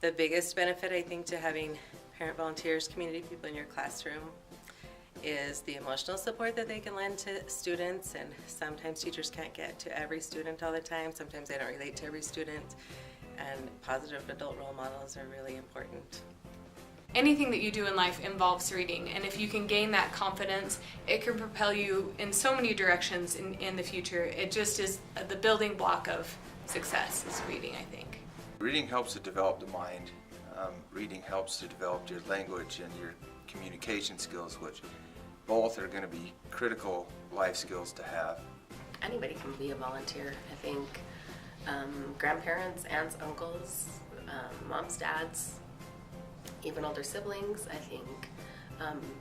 The biggest benefit, I think, to having parent volunteers, community people in your classroom is the emotional support that they can lend to students, and sometimes teachers can't get to every student all the time. Sometimes they don't relate to every student, and positive adult role models are really important. Anything that you do in life involves reading, and if you can gain that confidence, it can propel you in so many directions in the future. It just is the building block of success is reading, I think. Reading helps to develop the mind. Reading helps to develop your language and your communication skills, which both are going to be critical life skills to have. Anybody can be a volunteer, I think. Grandparents, aunts, uncles, moms, dads, even older siblings, I think.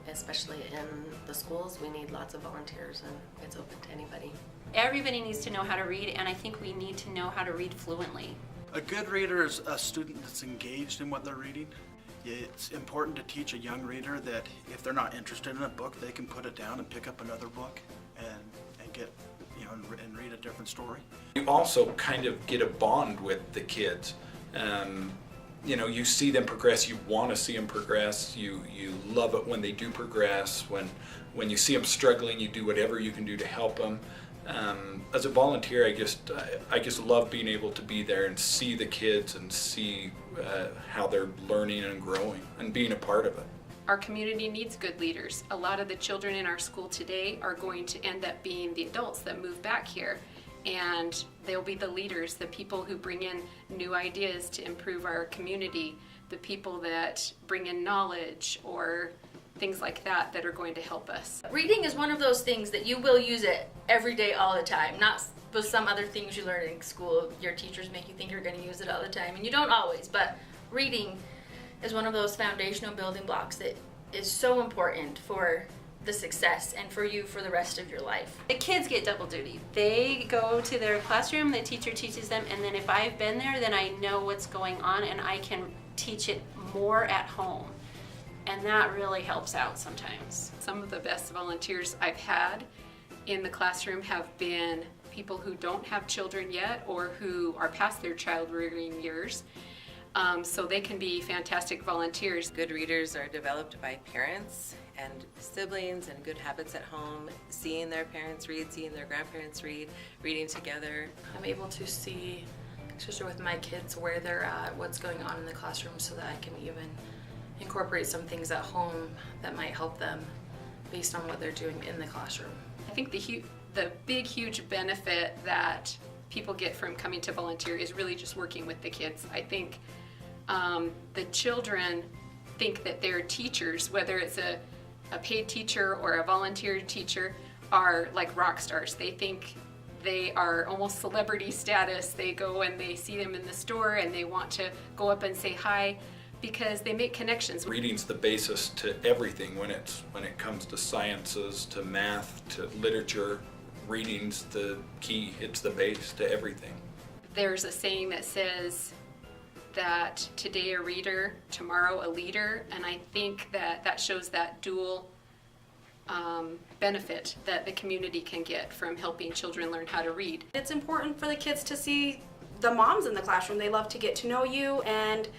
Especially in the schools, we need lots of volunteers, and it's open to anybody. Everybody needs to know how to read, and I think we need to know how to read fluently. A good reader is a student that's engaged in what they're reading. It's important to teach a young reader that if they're not interested in a book, they can put it down and pick up another book and get, and read a different story. You also kind of get a bond with the kids. You see them progress, you want to see them progress, you love it when they do progress, when you see them struggling, you do whatever you can do to help them. As a volunteer, I just love being able to be there and see the kids and see how they're learning and growing and being a part of it. Our community needs good leaders. A lot of the children in our school today are going to end up being the adults that move back here, and they'll be the leaders, the people who bring in new ideas to improve our community, the people that bring in knowledge or things like that are going to help us. Reading is one of those things that you will use it every day, all the time. Not with some other things you learn in school. Your teachers make you think you're going to use it all the time, and you don't always, but reading is one of those foundational building blocks that is so important for the success and for you for the rest of your life. The kids get double duty. They go to their classroom, the teacher teaches them, and then if I've been there, then I know what's going on and I can teach it more at home. And that really helps out sometimes. Some of the best volunteers I've had in the classroom have been people who don't have children yet or who are past their child rearing years. So they can be fantastic volunteers. Good readers are developed by parents and siblings, and good habits at home, seeing their parents read, seeing their grandparents read, reading together. I'm able to see, especially with my kids, where they're at, what's going on in the classroom, so that I can even incorporate some things at home that might help them based on what they're doing in the classroom. I think the big, huge benefit that people get from coming to volunteer is really just working with the kids. I think the children think that their teachers, whether it's a paid teacher or a volunteer teacher, are like rock stars. They think they are almost celebrity status. They go and they see them in the store and they want to go up and say hi, because they make connections. Reading's the basis to everything when it comes to sciences, to math, to literature. Reading's the key, it's the base to everything. There's a saying that says that today a reader, tomorrow a leader, and I think that shows that dual benefit that the community can get from helping children learn how to read. It's important for the kids to see the moms in the classroom. They love to get to know you, and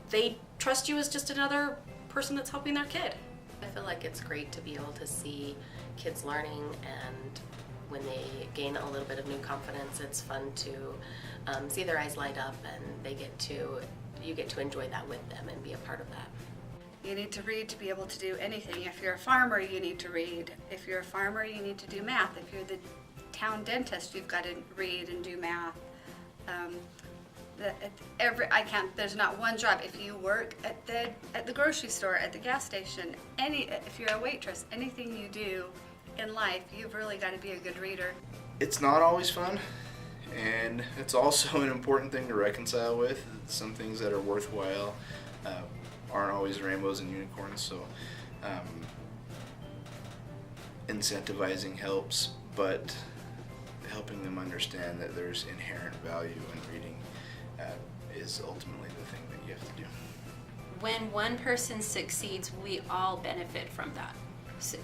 they trust you as just another person that's helping their kid. I feel like it's great to be able to see kids learning, and when they gain a little bit of new confidence, it's fun to see their eyes light up, and you get to enjoy that with them and be a part of that. You need to read to be able to do anything. If you're a farmer, you need to read. If you're a farmer, you need to do math. If you're the town dentist, you've got to read and do math. There's not one job. If you work at the grocery store, at the gas station, if you're a waitress, anything you do in life, you've really got to be a good reader. It's not always fun, and it's also an important thing to reconcile with. Some things that are worthwhile aren't always rainbows and unicorns, so incentivizing helps, but helping them understand that there's inherent value in reading is ultimately the thing that you have to do. When one person succeeds, we all benefit from that.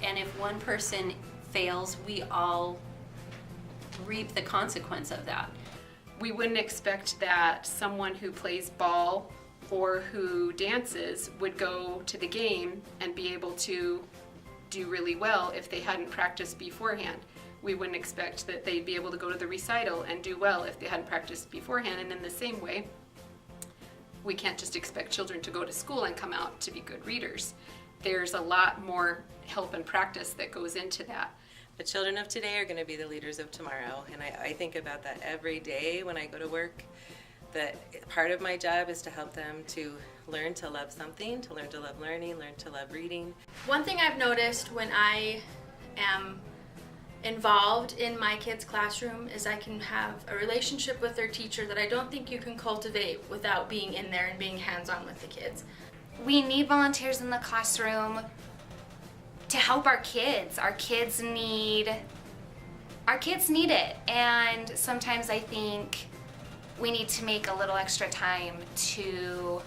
And if one person fails, we all reap the consequence of that. We wouldn't expect that someone who plays ball or who dances would go to the game and be able to do really well if they hadn't practiced beforehand. We wouldn't expect that they'd be able to go to the recital and do well if they hadn't practiced beforehand. And in the same way, we can't just expect children to go to school and come out to be good readers. There's a lot more help and practice that goes into that. The children of today are going to be the leaders of tomorrow, and I think about that every day when I go to work, that part of my job is to help them to learn to love something, to learn to love learning, learn to love reading. One thing I've noticed when I am involved in my kids' classroom is I can have a relationship with their teacher that I don't think you can cultivate without being in there and being hands-on with the kids. We need volunteers in the classroom to help our kids. Our kids need it. And sometimes I think we need to make a little extra time to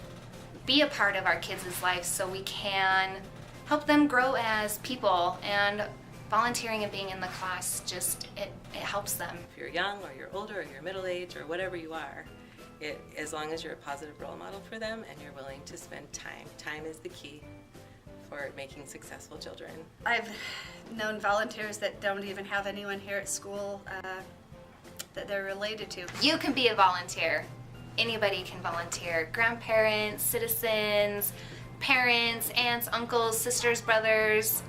be a part of our kids' lives so we can help them grow as people. And volunteering and being in the class, it helps them. If you're young or you're older or you're middle age or whatever you are, as long as you're a positive role model for them and you're willing to spend time. Time is the key for making successful children. I've known volunteers that don't even have anyone here at school that they're related to. You can be a volunteer. Anybody can volunteer. Grandparents, citizens, parents, aunts, uncles, sisters, brothers.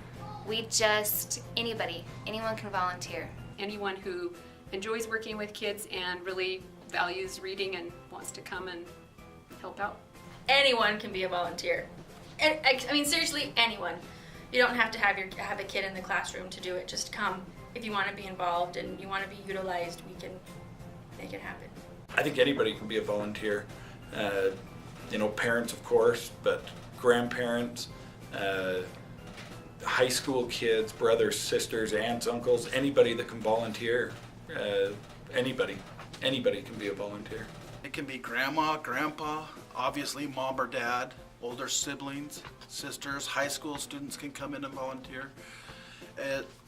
Anyone can volunteer. Anyone who enjoys working with kids and really values reading and wants to come and help out. Anyone can be a volunteer. And, I mean, seriously, anyone. You don't have to have a kid in the classroom to do it. Just come. If you want to be involved and you want to be utilized, we can make it happen. I think anybody can be a volunteer. Parents, of course, but grandparents, high school kids, brothers, sisters, aunts, uncles, anybody that can volunteer. Anybody can be a volunteer. It can be grandma, grandpa, obviously mom or dad, older siblings, sisters, high school students can come in and volunteer.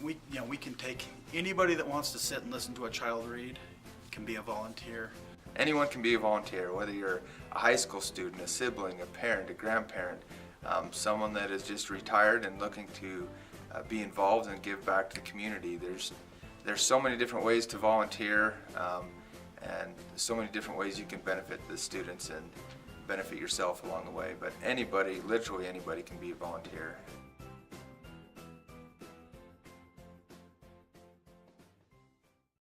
We can take anybody that wants to sit and listen to a child read can be a volunteer. Anyone can be a volunteer, whether you're a high school student, a sibling, a parent, a grandparent, someone that is just retired and looking to be involved and give back to the community. There's so many different ways to volunteer, and so many different ways you can benefit the students and benefit yourself along the way. But anybody, literally anybody, can be a volunteer.